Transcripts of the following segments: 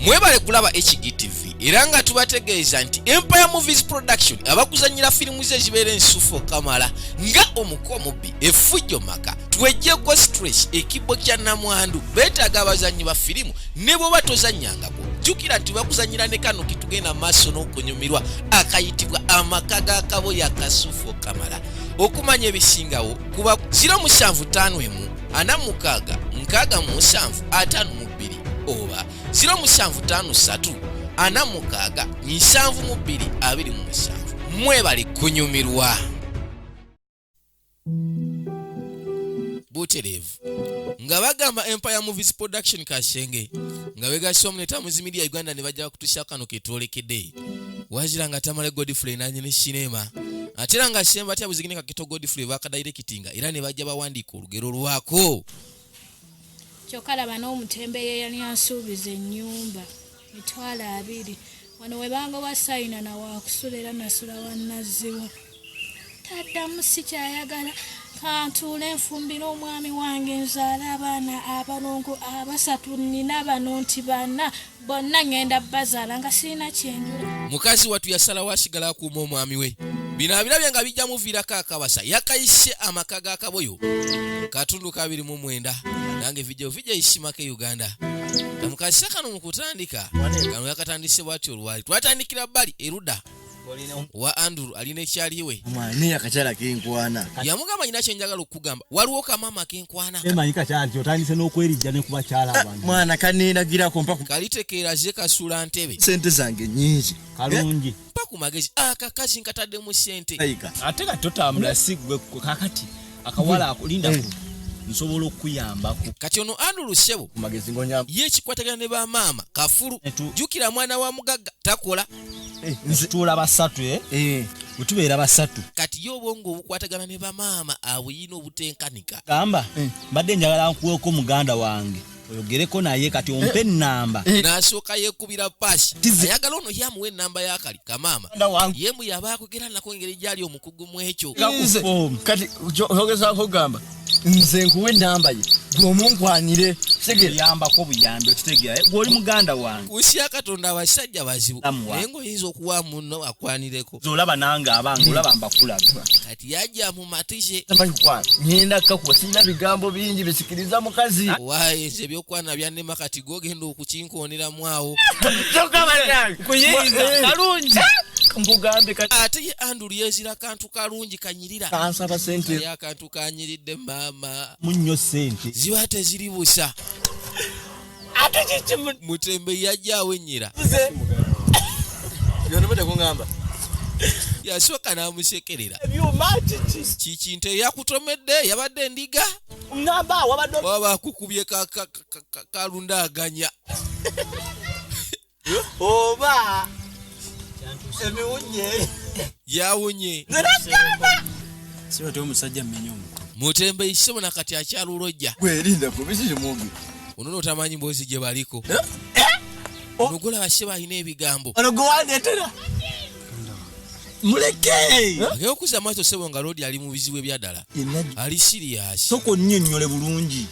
Mwebale kulaba HGTV era nga tubategeeza nti Empire Movies Production abakuzanyira firimu ze zibeera ensufu kamala nga omuko omubbi effujjo maka twejjeko stress ekibo kya namwandu beetaaga abazannyi ba firimu ne bwe batozannyangako jjukira nti bakuzanyira ne kano kitugenda maaso n'okunyumirwa akayitibwa amaka ga kaboyo akasufu kamala okumanya ebisingawo kuba 075 46 67 52 oba 0753 46 72 27 mwebale kunyumirwa buterevu nga bagamba Empire Movies Production kashenge nga begasoma ne TAMZ Media Uganda ne bajja kutusha kano ketwolekedde wazira nga Tamale Godfrey nanye ne cinema atera nga shemba tya buzigine ka kito Godfrey baka directinga era ne bajja bawandika olugero lwako kyokala bano omutembeye yali ansuubiza ennyumba mitwala 2 wano webanga wasayina na wakusulera nasula wannaziwa taddamu sikyayagala kantuule nfumbira omwami wange nzaala abaana abalongo abasatu nina bano nti bana bonna ngenda bazaala nga sirina kyenjula mukazi watu yasala wasigala akuuma omwami we bino abirabye nga bijja muviirako akabasa yakayise amaka ga kaboyo katundu 29 nange video ISMA K Uganda kamukazi kano mukutandika kano yakatandise bwatyo olwali twatandikira bali eruda wa Andrew alina ekyaliwe mwani akachala kenkwana yamugamba nyina kyenjagala okugamba waliwo kamama kenkwana emanyika kyali kyotandise n'okwerijja ne kuba kyala abantu mwana kaneenagirako mpa kalitekeera ze kasula ntebe sente zange nyingi kalungi mpa ku magezi akakazi nkatadde mu sente ate katotambula sigwe kakati akawala akulinda ku nsobola okuyambako kati ono Andrew Sebo ku magezi ngonyamba ye kikwatagana ne ba mama kafuru jukira mwana wa mugagga takola nzitula basatu utubeera basatu kati yobongo obukwatagana ne ba mama abuyina obutenkanika gamba mbadde njagala nkuweeko muganda wange oyogereko naye kati ompe ennamba n'asooka yeekubira pasi ayagala ono yamuwa ennamba yakali kamama yemu yaba akwogera nako engeri gyali omukugu mu ekyo kati ogezaako ogamba nze nkuwe ennamba ye gw'omunkwanire yambako buyambi okitegeera gw'oli muganda wange kusya katonda abasajja bazibu naye ng'oyinza okuwa munno akwanireko zolaba nange abange olaba mbakulaga kati yajja mu matije ngenda kakuba sirina bigambo bingi bisikiriza mukazi waaye nze ebyokwana byannema kati gogenda okukinkooneramu awo kuyinza kalungi nkugambe ate ye Andrew yeezira kantu kalungi kanyirira kansaba sente ya kantu kanyiridde mama munnyo sente ziba teziri busa ate kikimu mutembe yajjaawo ennyira byonobete kungamba yasooka n'amusekerera ebyuma kikintu eyakutomedde yabadde endiga ngamba wabadde waba akukubye kalundaganya oba emiwunye yawunye sibatyo omusajja mmenyomu mutembe isebo nakati akyalulojja gwerinda kubisiri mubi ono notamanyi mbozi gye baliko onogola baseba alina ebigambo ono gwewandeetera muleke ageokuza amaaso sebo nga lodi ali mu bizibu ebyaddala ali siriyasi soko nnyonnyole bulungi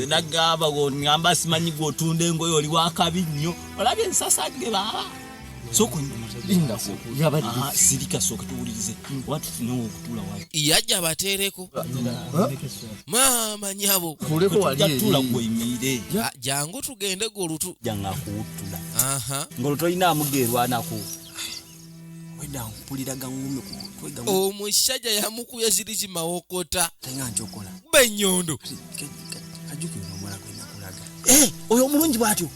nagamba ngamba simanyi gw'otunda engoye oli wakabi nnyo olabye ensasa ge baba soko sirika soka tuwulirize oba tufunewo okutula wayo yajja bateereko mama nyabo tula gweyimirire jangu tugende golutu janga kuwutula ng'olutu olina amugeerwanako weda mpuliraga ngume omusajja yamukubye ziri zimawokota tenga njokola benyondo kajukira omwala gwena kulaga oyo omulungi bwatyo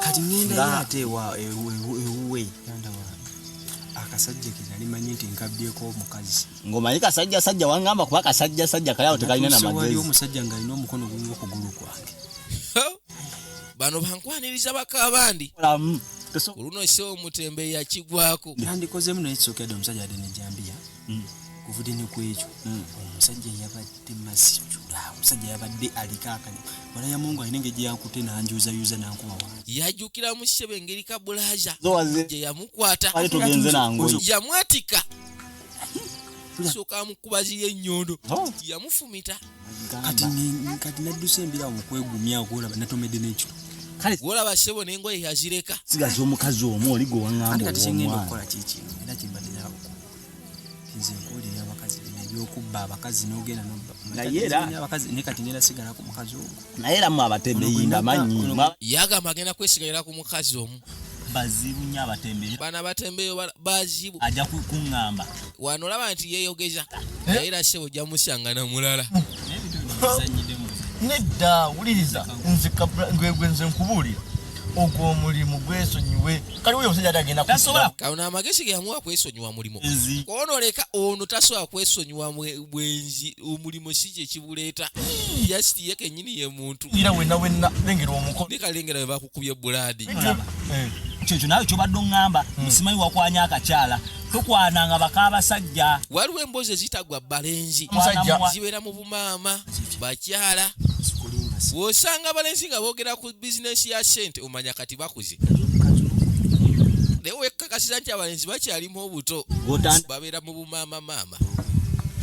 kati ngenda yate wa ewuwe yanda wa akasajja kinali manyi nti nkabyeko omukazi ngomanyi kasajja sajja wangamba kuba kasajja sajja kalawo tekalina na magezi wali omusajja nga alina omukono gumu okugulu kwange bano bankwaniriza bakabandi oluno se omutembe yakigwako yandikozemu naye kisookedde omusajja adde nejambiya kuvudde ne kwekyo omusajja yabadde masijula omusajja yabadde alikakanya wala ya Mungu alina engeri yakute nanjuzayuza nankuba wange yajjukira mu ssebe engeri kabulaza gye yamukwata yamwatika sooka amukubaziya ennyondo yamufumita kati naddusa embira omukwegumya okulaba natomedde n'ekito kale olaba sebo n'engoye yazireka sigaza omukazi omu oli gwe waŋŋamba kati kyengenda omwana okukola kiki era kimbadira nze nkuwulira abakazi bino ebyokubba abakazi n'ogenda Naye era- abakazi ne kati ngenda sigala ku mukazi ogwo naye era mu abatembeyi ndamanyi yagamba agenda kwesigalira ku mukazi omu bazibu nnyo abatembeyi bana batembeyo bazibu ajja kuŋŋamba wano olaba nti yeeyogeza naye era sebo ojja musangana mulala n'ebintu bino bizanyiddemu nedda wuliriza nze nkubuulira ogwo omulimu gwesonyiwe kali wuyo omusajja atagenda tasobola kano amagezi ge yamuwa kwesonyiwa mulimo Nzi. konooleka ono tasobola kwesonyiwa bwenzi omulimo si kye kibuleeta yasiti ye kennyini ye muntu ira wenna lengera omukono ne kalengera bwe bakukubye bulaadi kyekyo nawe kyobadde oŋŋamba musimanyi wakwanya akakyala tokwananga bakaabasajja waliwo emboozi ezitagwa balenzi Musajja. zibeera mu bumaama bakyala sikulinga si bw'osanga abalenzi nga boogera ku bizinensi ya ssente omanya kati bakuze naye wekkakasiza nti abalenzi bakyalimu obuto Gotanda- babeera mu bumaama maama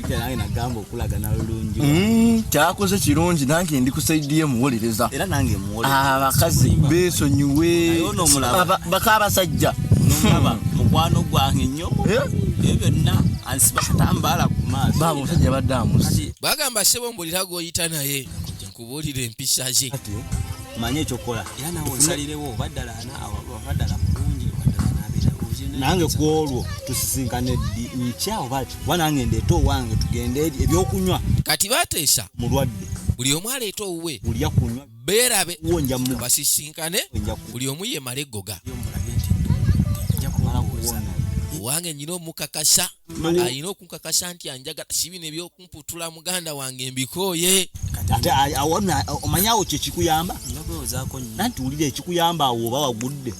nange nagamba okulagana lulungi kyakoze kirungi nange ndi kusaidiye muwolereza era nange muwolera abakazi besonyiwe Naye ono omulaba. bakabasajja nomulaba mukwano gwange nnyo Eh? ebyo byonna ansiba katambaala ku maaso baba omusajja yabadde amuzi bagamba sebo mbulira g'oyita naye nkubuulira empisa ze kati manye ekyokukola era nawe onsalirewo obaddala obaddala bulungi obaddala nabeera nange ku olwo tusisinkane nkya oba nange ndeeta owange tugende eri ebyokunywa kati bateesa mulwadde buli omu aleeta owuwe ulya kunywa beerabe wonja mu basisinkane nja buli omu yemala eggoga omulabye nti nja kumala kuwuza kuwona owange nyina omukakasa ayina okunkakasa nti anjagala si bino ebyokumputula muganda wange mbikooye ate awona omanyawo kyekikuyamba nabwewozaako nnyo nanti wulira ekikuyamba awo oba wagudde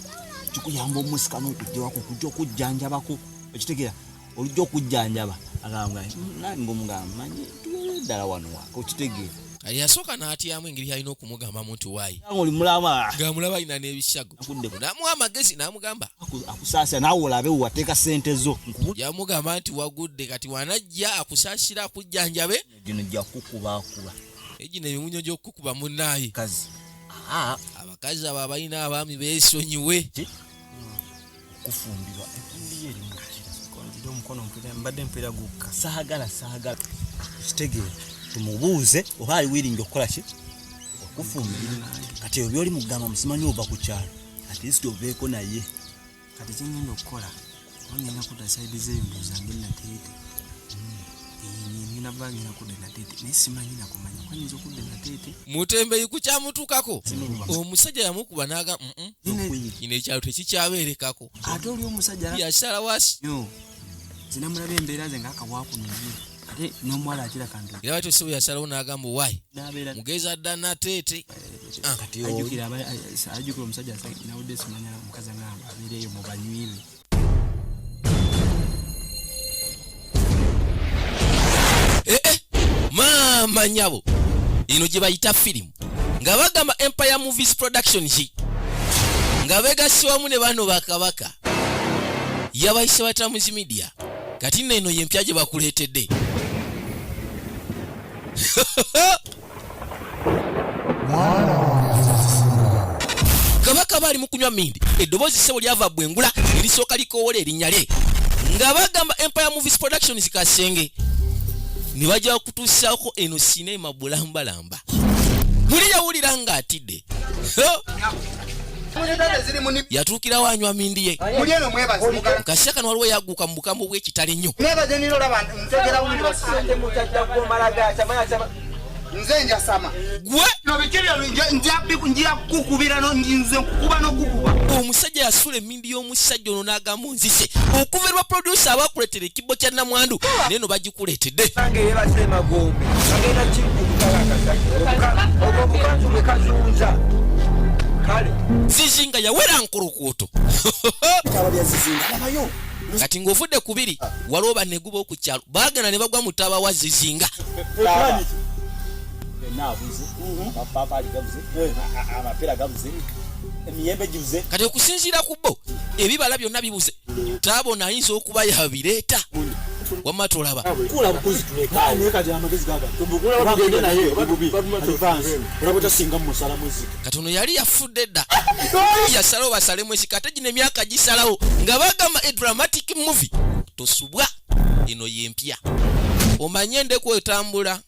kikuyamba omusika n'okujja wako okujja okujjanjabako okitegeera olujja okujjanjaba agamba nange omugamba manyi tubeere ddala wano waka okitegeera kali yasooka n'atyamu engeri yalina okumugambamu nti waayi nange oli mulama ng'amulaba alina n'ebishago Akudde. n'amuwa amagezi n'amugamba akusaasira naawe olabe wateeka sente zo yamugamba nti wagudde kati wanajja akusaasira akujjanjabe gino jja kukubakuba egino emimunyo gy'okukuba munnaaye kazi abakazi abo abalina abaami beesonyiwe kufumbirwa ndiyo eri mukira omukono mbadde mpeera gukka saagala kitegeera tumubuuze oba ali wiringi okukola ki okufumbirwa kati ebyo byoli mugamba musimanyi ova ku kyalo atiisiti oveeko naye kati kyengenda okukola ngenda kudda saidi z'ebintu zange nateete ngenda ba ngenda kudda nateete naye simanyi nakumanya kwanyinza okudda nateete mutembeyi ku kyamutuukako omusajja yamukuba n'aga kino ekyalo tekikyabeerekako ate oli omusajja yasala wasi yo zinamulaba embeera ze ngaakawakunoye ate n'omuwala akira kantu era bati osebo yasalawo n'agamba owaayi nabeera mugeza dda nateete ajjukira omusajja nawudde simanya omukazi agamba abeereeyo mu banywibe maama nyabo eno gye bayita firimu nga bagamba empire movies productions nga beegase wamu ne bano bakabaka yabayise ba TAMZ media kati nno eno yempya gye bakuleetedde kabaka baali mu kunywa mindi eddoboozi ssebo lyava bwengula erisooka likoowola erinnya lye nga bagamba empire movies productions kasenge ne bajja kutuusaako eno sinema bulambalamba muli yawulira ng'atidde yatuukirawo anywa mindi ye mukasya kano waliwo yaguuka mu bukambo bw'ekitale nnyo nze njasama gwe no bikirya njia kukubira no nze kukuba no kukuba omusajja yasula emmindi y'omusajja ono n'agamba nzise okuva producer abakuleetera ekibbo kya namwandu neno bagikuleetedde nange yebase magombe agenda kazunza kale zizinga yawera nkulukuuto kati ng'ovudde kubiri waliwo banneguba okukyalo baagana ne bagwa mutaba wa zizinga naabuze amapaapaali gabuze amapeera gabuze emiyembe gibuze kati okusinziira ku bo ebibala byonna bibuze taabona ayinza okuba yabireeta wamma tolaba kula bukuzi tuleka neka jama magezi gaga tumbukula bagende naye babubi advance urabota singa musala muziki katono yali yafudde dda yasalawo basalemu ekika ate gino emyaka gisalawo nga bagamba a dramatic movie tosubwa eno yempya omanye endeku etambula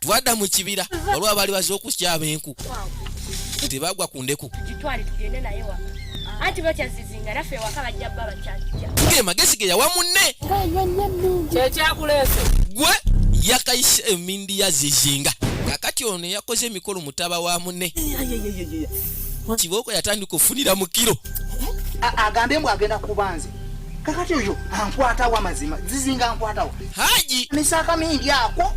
twadda mu kibira olwo abaali baze okusyaba enku tebagwa ku ndeku anti bakyazizinga naffe waka bajja bba bakyajja tuge magezi ge yawa munne kyekyakuleese gwe yakayise emindi yazizinga kakati ono yakoze emikolo mutaba wa munne kibooko yatandika ofunira mu kiro agambe mbw agenda kubanze kakati oyo ankwatawo amazima zizinga ankwatawo haji misaka mingi ako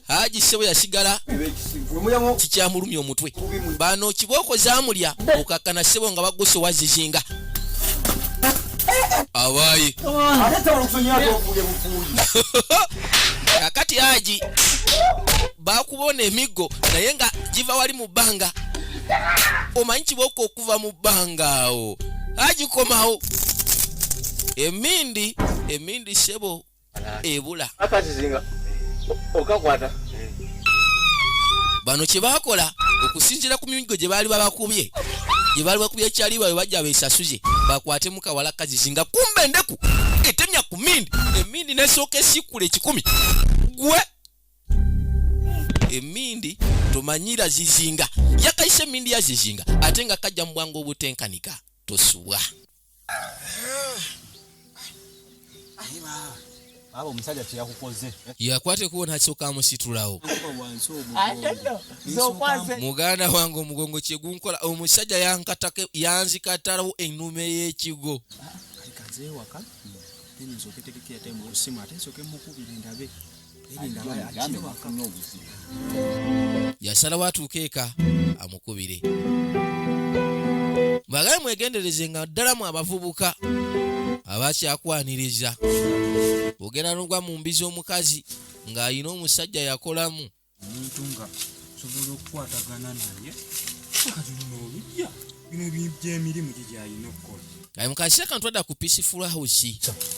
haji sebo yasigala kikyamulumya omutwe bano kibooko zamulya okakkana sebo nga bagose wazizinga abaye kakati haji bakubona emiggo naye nga giva wali mu bbanga omanyi kibooko okuva mu bbanga awo agikomawo emindi sebo ebula akazizinga okakwata bano kye bakola okusinziira ku mimigo gye baali babakubye ekyaliwa we bajja beesasuze bakwate mu kawala kazizinga kumbe endeku etemya ku emindi nesooka esikkula 1,000 gwe emindi tomanyira zizinga yakayise emindi yazizinga ate nga kajja mu bwangu obutenkanika tosubwa abo omusajja kyeyakukoze yakwate kuwona akisooka amusitulawo muganda wange omugongo kyegunkola omusajja yanzikatalawo ennume y'ekigo yasalawo atuuke eka amukubire bagaye mwegendereze nga ddalamu abavubuka abakyakwaniriza ogenda nogwa mu mbi z'omukazi ng'alina omusajja yakolamu omuntu nga sobola okukwatagana naye kati n'olujja bino by'emirimu gye gy'alina okukola kale mukaseera kano twadda ku peaceful house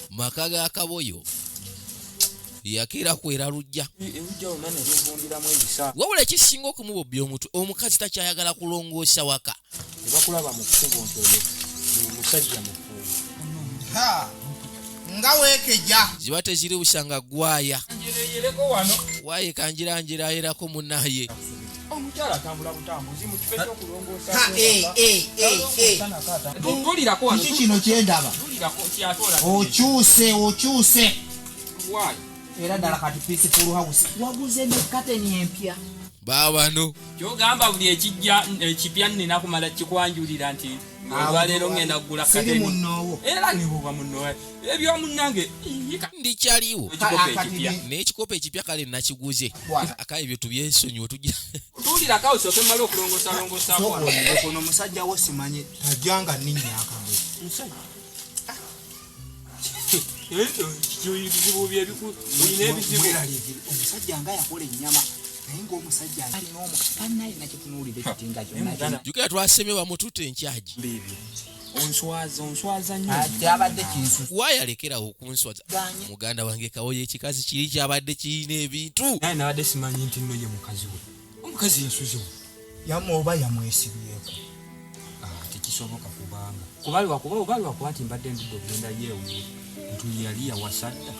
maka ga kaboyo yakeera kwera lujja wabula ekisinga okumubobya omutwe omukazi takyayagala kulongoosa waka tebakulaba mu kkubo nti oyo omusajja mukulu nga weekeja ziba teziri busanga gwaya waye kanjiranjirayerako munnaye omukyala atambula butambuzi mu kifo ekyokulongoosa kiki kino kyendaba okyuse era ddala kati peaceful house waguze ne kateni empya baabano kyogamba buli ekipya nnina kumala kikwanjulira nti olwaleero ngenda kugula siri munnoowo era nibuba munnowe ebyomunnange ndikyaliwo n'ekikopo ekipya kale nakiguze akaye bye tubyesonyiwe tujja tuwulirako awo sooke mala okulongoosalongoosako ono omusajja wo simanyi tajanga nninyaakabe ebizibu byolina ebizibu omusajja nga yakola ennyama naye ng'omusajja alina omukaana alina kitunuulira ekitinga kyonna jukira twasemye bamutute enkyaji onswaza nnyo kyabadde kinsu wayalekerawo okunswaza muganda wange kawoyo ekikazi kiri kyabadde kirina ebintu naye nabadde simanyi nti nno ye mukazi we omukazi yasuzewo oba yamwesibyeko tekisoboka kubanga kubalwakuba nti mbadde ndudde okugenda yeewu ntu yali yawasadda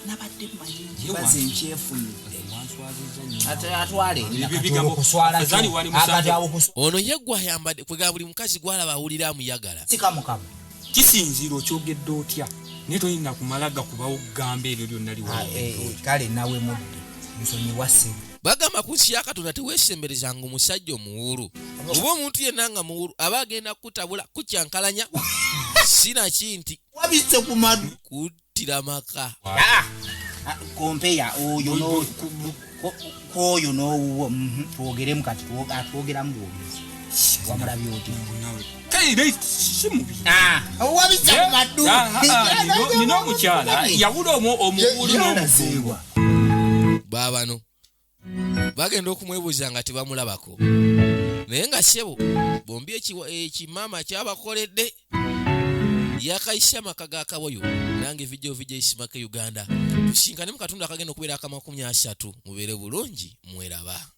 nabadde manyi nkibaze nkyefunidde ono ye gwayambadde kwega buli mukazi gwalaba awulira amuyagala sikamukama kisinziira okyogedde otya naye tolina kumala gakubawo kugamba ebyo byonna kale nawe mudde nsonyiwa ssebo bagamba ku nsi ya katonda teweesemberezanga omusajja omuwulu oba omuntu yenna nga muwulu aba agenda kutabula kukyankalanya sinakinti wabise ku madu kuttira maka kompeya oyo n'owuwo twogeremu kati twogeramu bwogezi wamulabye oti wabise ku madu nina omukyala yawula omuwulu n'omufungo baabano bagenda okumwebuuza nga tebamulabako naye nga ssebo bombi ekimama kyabakoledde yakayise amaka ga kaboyo. Nange video ISMA K Uganda tusinkane mu katundu akagenda okubeera aka 30. Mubeere bulungi mweraba.